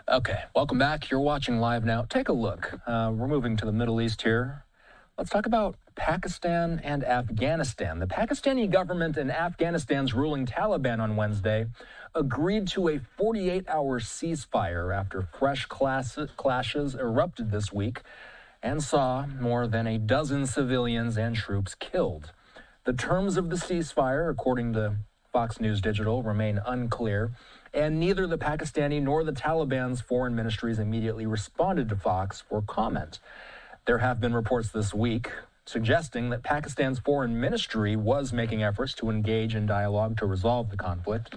Okay, welcome back. You're watching Live Now. Take a look. We're moving to the Middle East here. Let's talk about Pakistan and Afghanistan. The Pakistani government and Afghanistan's ruling Taliban on Wednesday agreed to a 48-hour ceasefire after fresh clashes erupted this week and saw more than a dozen civilians and troops killed. The terms of the ceasefire, according to Fox News Digital, remain unclear, and neither the Pakistani nor the Taliban's foreign ministries immediately responded to Fox for comment. There have been reports this week suggesting that Pakistan's foreign ministry was making efforts to engage in dialogue to resolve the conflict.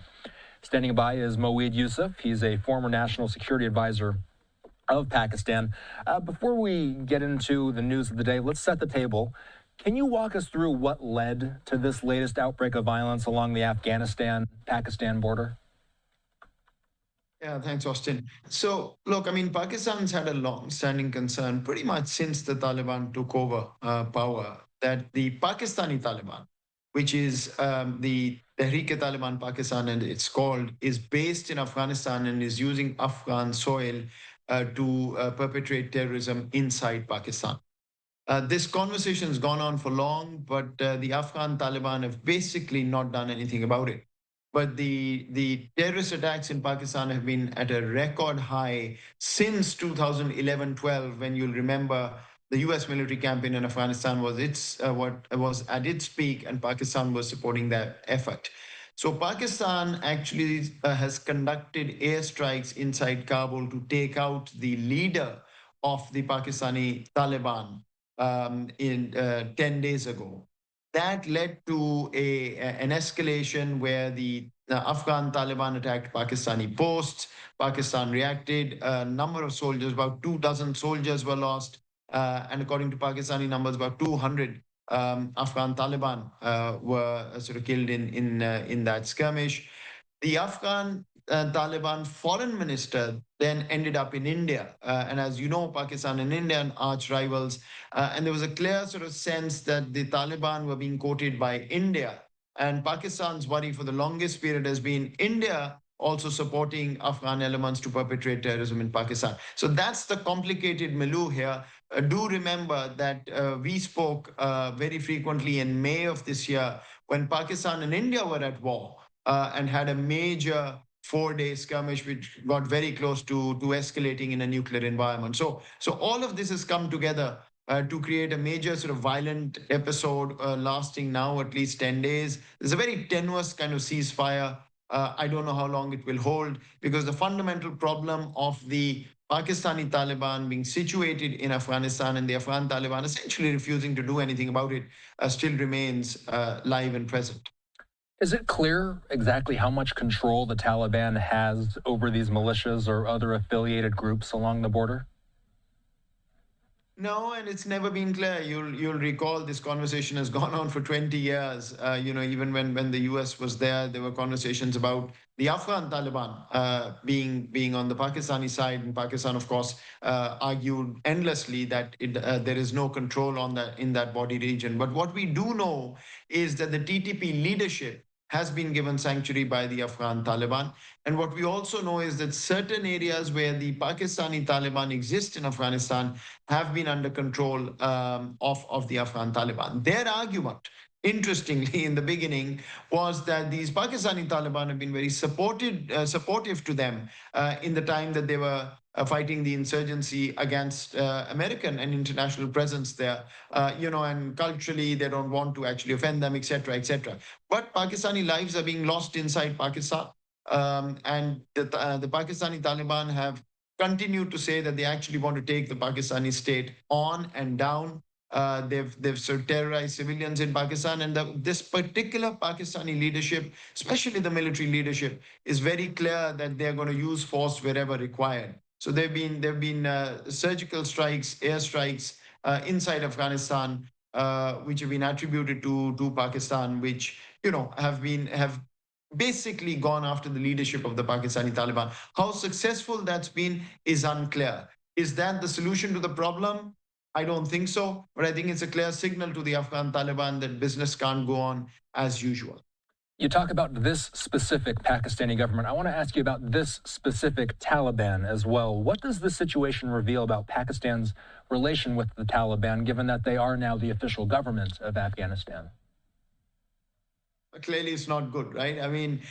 Standing by is Moeed Yusuf. He's a former national security advisor of Pakistan. Before we get into the news of the day, let's set the table. Can you walk us through what led to this latest outbreak of violence along the Afghanistan-Pakistan border? Yeah, thanks, Austin. So, look, Pakistan's had a long-standing concern pretty much since the Taliban took over power that the Pakistani Taliban, which is the Tehreek-e-Taliban Pakistan, and it's called, is based in Afghanistan and is using Afghan soil to perpetrate terrorism inside Pakistan. This conversation has gone on for long, but the Afghan Taliban have basically not done anything about it. But the terrorist attacks in Pakistan have been at a record high since 2011-12, when you'll remember the US military campaign in Afghanistan was at its peak, and Pakistan was supporting that effort. So Pakistan actually has conducted airstrikes inside Kabul to take out the leader of the Pakistani Taliban in 10 days ago. That led to an escalation where the Afghan Taliban attacked Pakistani posts. Pakistan reacted. A number of soldiers, about 24 soldiers were lost. And according to Pakistani numbers, about 200 Afghan Taliban were sort of killed in that skirmish. The Afghan Taliban foreign minister then ended up in India. And as you know, Pakistan and India are arch rivals. And there was a clear sort of sense that the Taliban were being courted by India. And Pakistan's worry for the longest period has been India also supporting Afghan elements to perpetrate terrorism in Pakistan. So that's the complicated milieu here. Do remember that we spoke very frequently in May of this year when Pakistan and India were at war and had a major 4-day skirmish, which got very close to escalating in a nuclear environment. So all of this has come together to create a major sort of violent episode lasting now at least 10 days. There's a very tenuous kind of ceasefire. I don't know how long it will hold, because the fundamental problem of the Pakistani Taliban being situated in Afghanistan and the Afghan Taliban essentially refusing to do anything about it still remains live and present. Is it clear exactly how much control the Taliban has over these militias or other affiliated groups along the border? No, and it's never been clear. You'll recall this conversation has gone on for 20 years. Even when the US was there were conversations about the Afghan Taliban being on the Pakistani side, and Pakistan, of course, argued endlessly that there is no control in that body region. But what we do know is that the TTP leadership has been given sanctuary by the Afghan Taliban. And what we also know is that certain areas where the Pakistani Taliban exist in Afghanistan have been under control of the Afghan Taliban. Their argument, interestingly, in the beginning, was that these Pakistani Taliban have been very supportive to them in the time that they were fighting the insurgency against American and international presence there, and culturally they don't want to actually offend them, etc., etc. But Pakistani lives are being lost inside Pakistan, and the Pakistani Taliban have continued to say that they actually want to take the Pakistani state on and down. They've sort of terrorized civilians in Pakistan, and this particular Pakistani leadership, especially the military leadership, is very clear that they're going to use force wherever required. So there've been surgical strikes, airstrikes inside Afghanistan, which have been attributed to Pakistan, which have basically gone after the leadership of the Pakistani Taliban. How successful that's been is unclear. Is that the solution to the problem? I don't think so, but I think it's a clear signal to the Afghan Taliban that business can't go on as usual. You talk about this specific Pakistani government. I want to ask you about this specific Taliban as well. What does this situation reveal about Pakistan's relation with the Taliban, given that they are now the official government of Afghanistan? Clearly it's not good, right? I mean,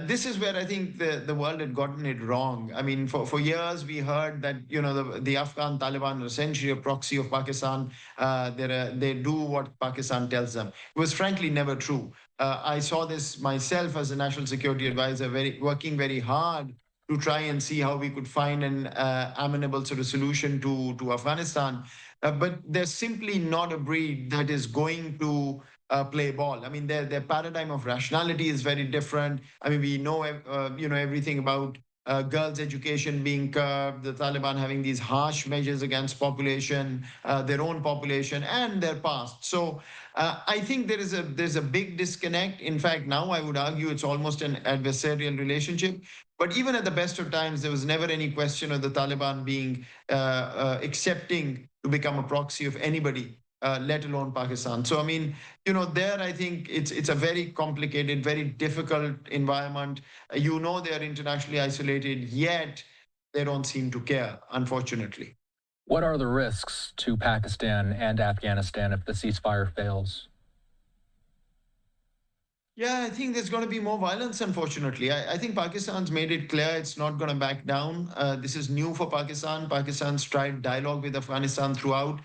this is where I think the world had gotten it wrong. I mean, for years we heard that, the Afghan Taliban are essentially a proxy of Pakistan. They do what Pakistan tells them. It was frankly never true. I saw this myself as a national security advisor, working very hard to try and see how we could find an amenable sort of solution to Afghanistan. But they're simply not a breed that is going to play ball. I mean, their paradigm of rationality is very different. I mean, we know everything about girls' education being curbed, the Taliban having these harsh measures against population, their own population, and their past. So I think there's a big disconnect. In fact, now I would argue it's almost an adversarial relationship. But even at the best of times, there was never any question of the Taliban being accepting to become a proxy of anybody, let alone Pakistan. So, I mean, there I think it's a very complicated, very difficult environment. They are internationally isolated, yet they don't seem to care, unfortunately. What are the risks to Pakistan and Afghanistan if the ceasefire fails? Yeah, I think there's going to be more violence, unfortunately. I think Pakistan's made it clear it's not going to back down. This is new for Pakistan. Pakistan's tried dialogue with Afghanistan throughout.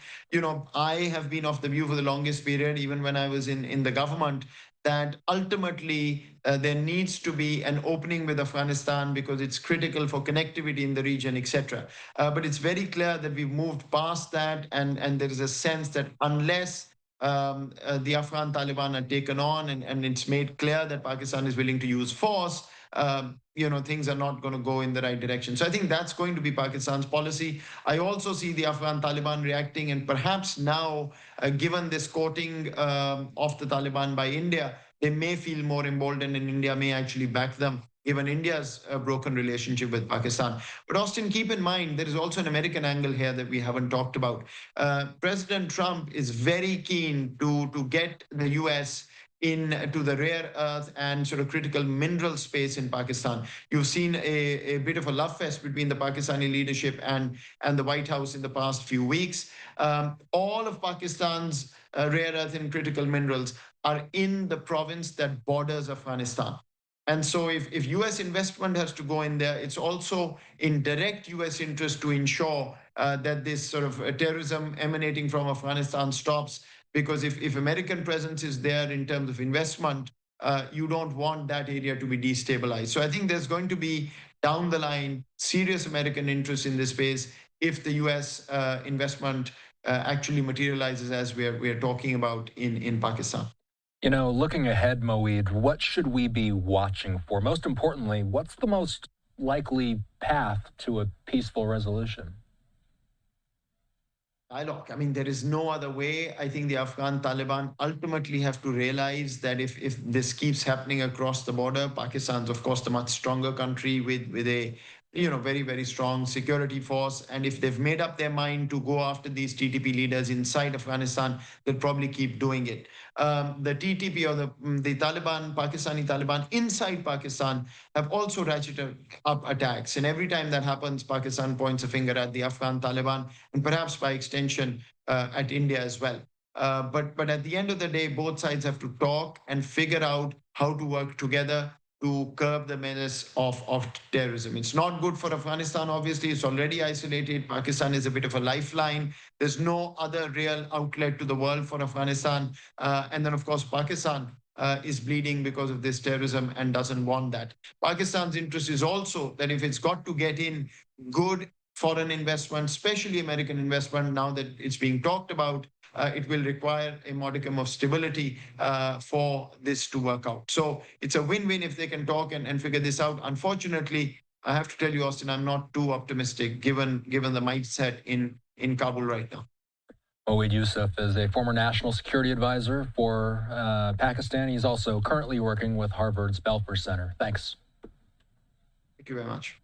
I have been of the view for the longest period, even when I was in the government, that ultimately there needs to be an opening with Afghanistan because it's critical for connectivity in the region, etc. But it's very clear that we've moved past that, and there is a sense that unless the Afghan Taliban are taken on, and it's made clear that Pakistan is willing to use force, things are not going to go in the right direction. So I think that's going to be Pakistan's policy. I also see the Afghan Taliban reacting, and perhaps now, given this courting of the Taliban by India, they may feel more emboldened, and India may actually back them, given India's broken relationship with Pakistan. But Austin, keep in mind, there is also an American angle here that we haven't talked about. President Trump is very keen to get the US into the rare earth and sort of critical mineral space in Pakistan. You've seen a bit of a love fest between the Pakistani leadership and the White House in the past few weeks. All of Pakistan's rare earth and critical minerals are in the province that borders Afghanistan. And so if US investment has to go in there, it's also in direct US interest to ensure that this sort of terrorism emanating from Afghanistan stops. Because if American presence is there in terms of investment, you don't want that area to be destabilized. So I think there's going to be, down the line, serious American interest in this space if the US investment actually materializes as we're talking about in Pakistan. Looking ahead, Moeed, what should we be watching for? Most importantly, what's the most likely path to a peaceful resolution? Dialogue. I mean, there is no other way. I think the Afghan Taliban ultimately have to realize that if this keeps happening across the border, Pakistan's, of course, the much stronger country with a very, very strong security force. And if they've made up their mind to go after these TTP leaders inside Afghanistan, they'll probably keep doing it. The TTP or the Taliban, Pakistani Taliban inside Pakistan have also ratcheted up attacks. And every time that happens, Pakistan points a finger at the Afghan Taliban and perhaps by extension at India as well. But at the end of the day, both sides have to talk and figure out how to work together to curb the menace of terrorism. It's not good for Afghanistan, obviously. It's already isolated. Pakistan is a bit of a lifeline. There's no other real outlet to the world for Afghanistan. And then, of course, Pakistan is bleeding because of this terrorism and doesn't want that. Pakistan's interest is also that if it's got to get in good foreign investment, especially American investment, now that it's being talked about, it will require a modicum of stability for this to work out. So it's a win-win if they can talk and figure this out. Unfortunately, I have to tell you, Austin, I'm not too optimistic given the mindset in Kabul right now. Moeed Yusuf is a former national security advisor for Pakistan. He's also currently working with Harvard's Belfer Center. Thanks. Thank you very much.